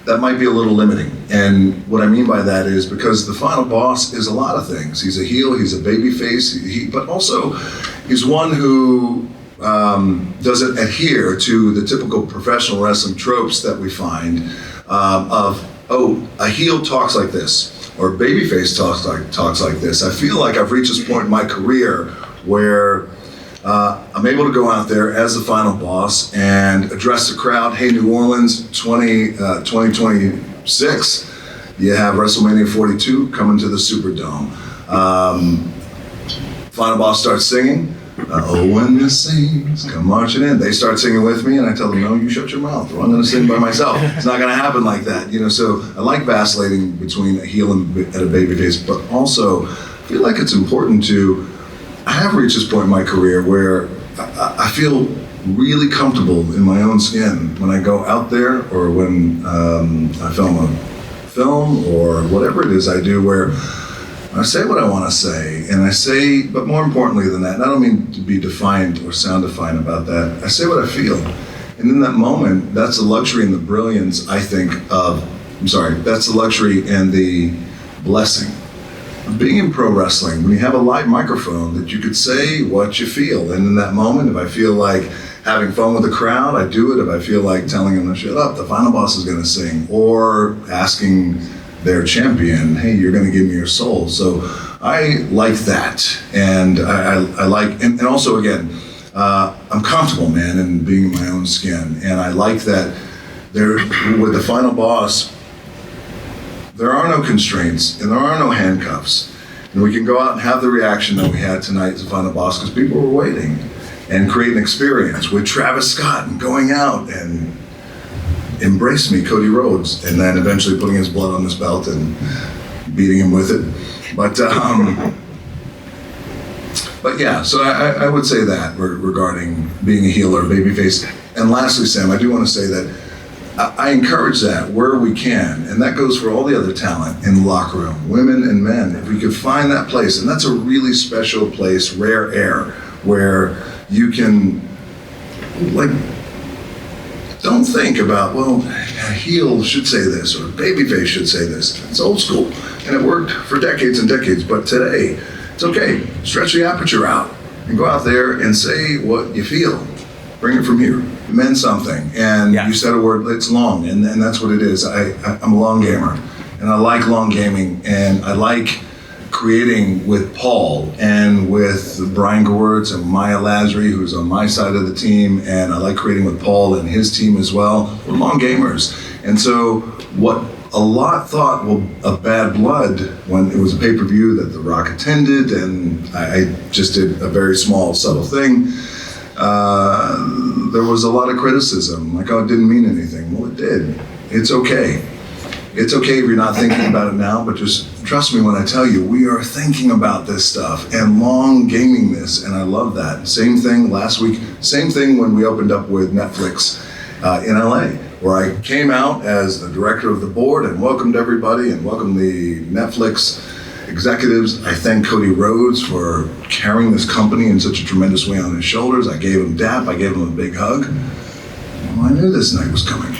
that might be a little limiting. And what I mean by that is because the final boss is a lot of things. He's a heel, he's a babyface, but also he's one who doesn't adhere to the typical professional wrestling tropes that we find of, oh, a heel talks like this, or a babyface talks like this. I feel like I've reached this point in my career where I'm able to go out there as the final boss and address the crowd. Hey, New Orleans, 2026, you have WrestleMania 42 coming to the Superdome. Final boss starts singing. Oh, when the saints come marching in, they start singing with me, and I tell them, no, you shut your mouth, or I'm going to sing by myself. It's not going to happen like that, So I like vacillating between a heel and a babyface, but also I feel like it's important to. I have reached this point in my career where I feel really comfortable in my own skin when I go out there, or when I film a film, or whatever it is I do, where I say what I want to say, and I say, but more importantly than that, and I don't mean to be defiant or sound defiant about that, I say what I feel. And in that moment, that's the luxury and the brilliance, I think, that's the luxury and the blessing of being in pro wrestling, when you have a live microphone that you could say what you feel. And in that moment, if I feel like having fun with the crowd, I do it. If I feel like telling them to shut up, the final boss is going to sing, or asking their champion, hey, you're going to give me your soul. So I like that. And I like, and also again, I'm comfortable, man, in being in my own skin. And I like that with the final boss, there are no constraints and there are no handcuffs. And we can go out and have the reaction that we had tonight as the final boss because people were waiting, and create an experience with Travis Scott and going out and embrace me, Cody Rhodes, and then eventually putting his blood on his belt and beating him with it. But yeah, so I would say that regarding being a heel or a babyface. And lastly, Sam, I do want to say that I encourage that where we can, and that goes for all the other talent in the locker room, women and men. If we could find that place, and that's a really special place, rare air, where you can, don't think about, well, a heel should say this, or a babyface should say this. It's old school, and it worked for decades and decades, but today, it's okay. Stretch the aperture out, and go out there and say what you feel. Bring it from here. It meant something, and you said a word, it's long, and that's what it is. I'm a long gamer, and I like long gaming, and I like creating with Paul and with Brian Gewirtz and Maya Lazary, who's on my side of the team, and I like creating with Paul and his team as well. We're long gamers, and so what a lot thought of Bad Blood when it was a pay-per-view that The Rock attended, and I just did a very small, subtle thing. There was a lot of criticism, like, oh, it didn't mean anything. Well, it did. It's okay. It's okay if you're not thinking about it now, but just trust me when I tell you, we are thinking about this stuff and long gaming this, and I love that. Same thing last week, same thing when we opened up with Netflix in LA, where I came out as the director of the board and welcomed everybody and welcomed the Netflix executives. I thank Cody Rhodes for carrying this company in such a tremendous way on his shoulders. I gave him dap, I gave him a big hug. Well, I knew this night was coming.